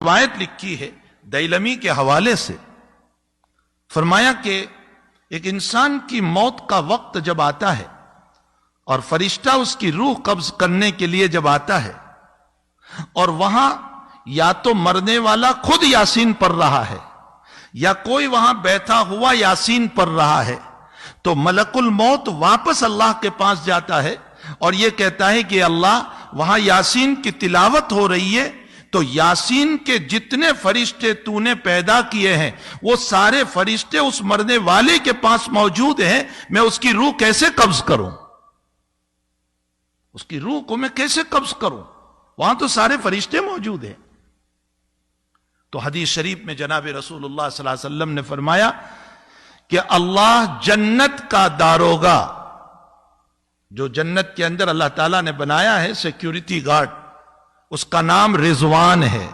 روایت لکھی ہے دیلمی کے حوالے سے، فرمایا کہ ایک انسان کی موت کا وقت جب آتا ہے اور فرشتہ اس کی روح قبض کرنے کے لیے جب آتا ہے اور وہاں یا تو مرنے والا خود یاسین پڑھ رہا ہے یا کوئی وہاں بیٹھا ہوا یاسین پڑھ رہا ہے، تو ملک الموت واپس اللہ کے پاس جاتا ہے اور یہ کہتا ہے کہ اللہ وہاں یاسین کی تلاوت ہو رہی ہے، تو یاسین کے جتنے فرشتے تو نے پیدا کیے ہیں وہ سارے فرشتے اس مرنے والے کے پاس موجود ہیں، میں اس کی روح کیسے قبض کروں؟ اس کی روح کو میں کیسے قبض کروں؟ وہاں تو سارے فرشتے موجود ہیں۔ تو حدیث شریف میں جناب رسول اللہ صلی اللہ علیہ وسلم نے فرمایا کہ اللہ جنت کا داروغہ، جو جنت کے اندر اللہ تعالیٰ نے بنایا ہے سیکیورٹی گارڈ، اس کا نام رضوان ہے۔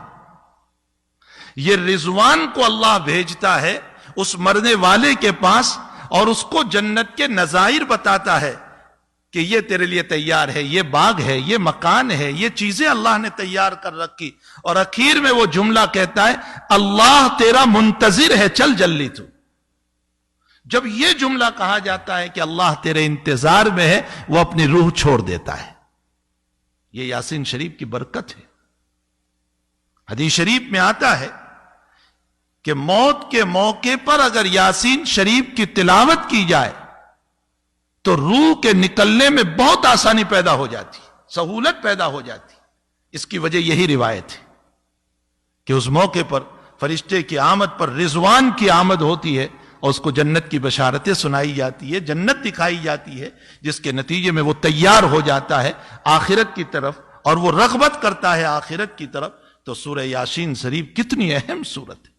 یہ رضوان کو اللہ بھیجتا ہے اس مرنے والے کے پاس اور اس کو جنت کے نظائر بتاتا ہے کہ یہ تیرے لیے تیار ہے، یہ باغ ہے، یہ مکان ہے، یہ چیزیں اللہ نے تیار کر رکھی، اور اخیر میں وہ جملہ کہتا ہے اللہ تیرا منتظر ہے، چل جلدی تو۔ جب یہ جملہ کہا جاتا ہے کہ اللہ تیرے انتظار میں ہے، وہ اپنی روح چھوڑ دیتا ہے۔ یہ یاسین شریف کی برکت ہے۔ حدیث شریف میں آتا ہے کہ موت کے موقع پر اگر یاسین شریف کی تلاوت کی جائے تو روح کے نکلنے میں بہت آسانی پیدا ہو جاتی، سہولت پیدا ہو جاتی۔ اس کی وجہ یہی روایت ہے کہ اس موقع پر فرشتے کی آمد پر رضوان کی آمد ہوتی ہے اور اس کو جنت کی بشارتیں سنائی جاتی ہے، جنت دکھائی جاتی ہے، جس کے نتیجے میں وہ تیار ہو جاتا ہے آخرت کی طرف اور وہ رغبت کرتا ہے آخرت کی طرف۔ تو سورہ یاسین شریف کتنی اہم سورت ہے۔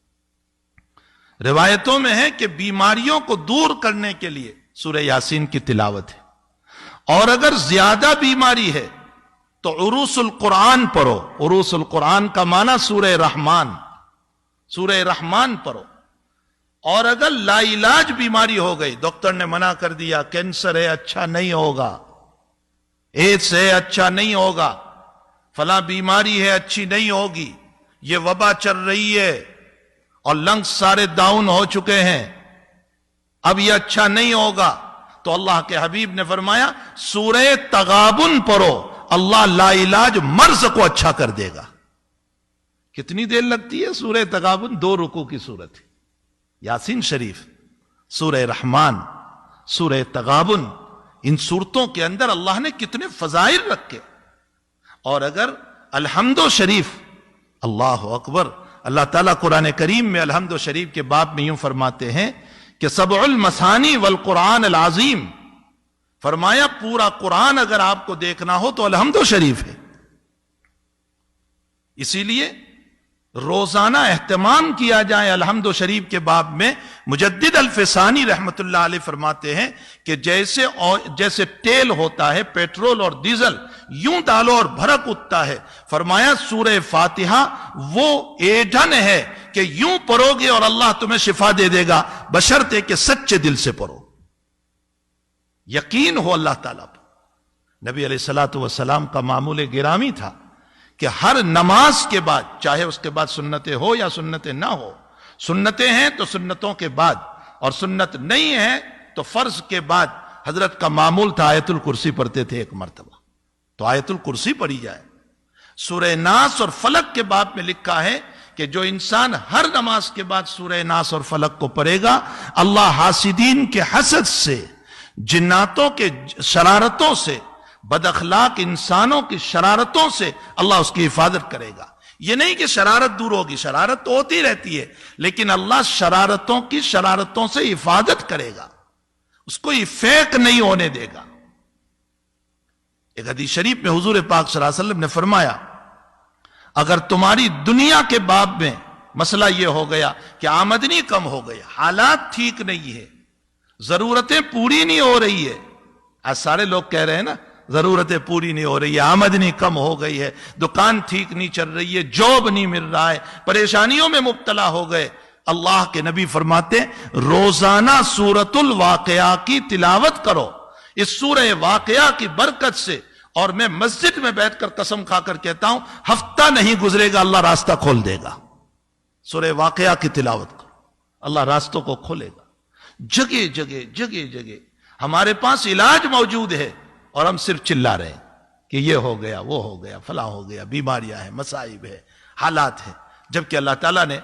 روایتوں میں ہے کہ بیماریوں کو دور کرنے کے لیے سورہ یاسین کی تلاوت ہے، اور اگر زیادہ بیماری ہے تو عروس القرآن پڑھو۔ عروس القرآن کا معنی سورہ رحمان، سورہ رحمان پڑھو۔ اور اگر لا علاج بیماری ہو گئی، ڈاکٹر نے منع کر دیا کینسر ہے اچھا نہیں ہوگا، ایڈز ہے اچھا نہیں ہوگا، فلاں بیماری ہے اچھی نہیں ہوگی، یہ وبا چل رہی ہے اور لنگس سارے ڈاؤن ہو چکے ہیں، اب یہ اچھا نہیں ہوگا، تو اللہ کے حبیب نے فرمایا سورہ تغابن پڑھو، اللہ لا علاج مرض کو اچھا کر دے گا۔ کتنی دیر لگتی ہے سورہ تغابن؟ 2 رکوع کی سورت ہے۔ یاسین شریف، سورہ رحمان، سورہ تغابن، ان سورتوں کے اندر اللہ نے کتنے فضائل رکھے۔ اور اگر الحمد شریف، اللہ اکبر، اللہ تعالیٰ قرآن کریم میں الحمد شریف کے باب میں یوں فرماتے ہیں کہ سبع المثانی والقرآن العظیم، فرمایا پورا قرآن اگر آپ کو دیکھنا ہو تو الحمد شریف ہے۔ اسی لیے روزانہ اہتمام کیا جائے الحمد شریف کے باب میں۔ مجدد الفسانی رحمت اللہ علیہ فرماتے ہیں کہ جیسے تیل ہوتا ہے، پیٹرول اور ڈیزل، یوں ڈالو اور بھڑک اٹھتا ہے، فرمایا سورہ فاتحہ وہ ایندھن ہے کہ یوں پڑھو گے اور اللہ تمہیں شفا دے دے گا، بشرطے کہ سچے دل سے پڑھو، یقین ہو اللہ تعالیٰ پر۔ نبی علیہ الصلوۃ والسلام کا معمول گرامی تھا کہ ہر نماز کے بعد، چاہے اس کے بعد سنتیں ہو یا سنتیں نہ ہو، سنتیں ہیں تو سنتوں کے بعد، اور سنت نہیں ہے تو فرض کے بعد، حضرت کا معمول تھا آیت الکرسی پڑھتے تھے ایک مرتبہ، تو آیت الکرسی پڑھی جائے۔ سورہ ناس اور فلق کے باب میں لکھا ہے کہ جو انسان ہر نماز کے بعد سورہ ناس اور فلق کو پڑھے گا، اللہ حاسدین کے حسد سے، جناتوں کے شرارتوں سے، بد اخلاق انسانوں کی شرارتوں سے اللہ اس کی حفاظت کرے گا۔ یہ نہیں کہ شرارت دور ہوگی، شرارت تو ہوتی رہتی ہے، لیکن اللہ شرارتوں سے حفاظت کرے گا، اس کو فیک نہیں ہونے دے گا۔ ایک حدیث شریف میں حضور پاک صلی اللہ علیہ وسلم نے فرمایا اگر تمہاری دنیا کے باب میں مسئلہ یہ ہو گیا کہ آمدنی کم ہو گئی، حالات ٹھیک نہیں ہے، ضرورتیں پوری نہیں ہو رہی ہے، آج سارے لوگ کہہ رہے ہیں نا ضرورتیں پوری نہیں ہو رہی ہے، آمدنی کم ہو گئی ہے، دکان ٹھیک نہیں چل رہی ہے، جاب نہیں مل رہا ہے، پریشانیوں میں مبتلا ہو گئے، اللہ کے نبی فرماتے روزانہ سورۃ الواقعہ کی تلاوت کرو، اس سورہ واقعہ کی برکت سے اور میں مسجد میں بیٹھ کر قسم کھا کر کہتا ہوں ہفتہ نہیں گزرے گا اللہ راستہ کھول دے گا. سورہ واقعہ کی تلاوت کرو, اللہ راستوں کو کھولے گا. جگہ جگہ جگہ جگہ ہمارے پاس علاج موجود ہے اور ہم صرف چلا رہے ہیں کہ یہ ہو گیا, وہ ہو گیا, فلاں ہو گیا, بیماریاں ہیں, مصائب ہے, حالات ہیں. جبکہ اللہ تعالیٰ نے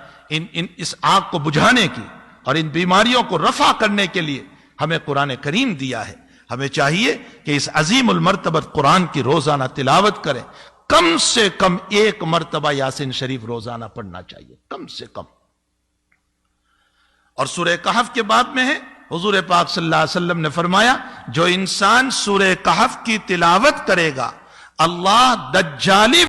اس آگ کو بجھانے کی اور ان بیماریوں کو رفع کرنے کے لیے ہمیں قرآن کریم دیا ہے. ہمیں چاہیے کہ اس عظیم المرتبت قرآن کی روزانہ تلاوت کریں. کم سے کم 1 مرتبہ یاسین شریف روزانہ پڑھنا چاہیے, کم سے کم. اور سورہ کہف کے بعد میں ہے, حضور پاک صلی اللہ علیہ وسلم نے فرمایا جو انسان سورہ کہف کی تلاوت کرے گا اللہ دجالی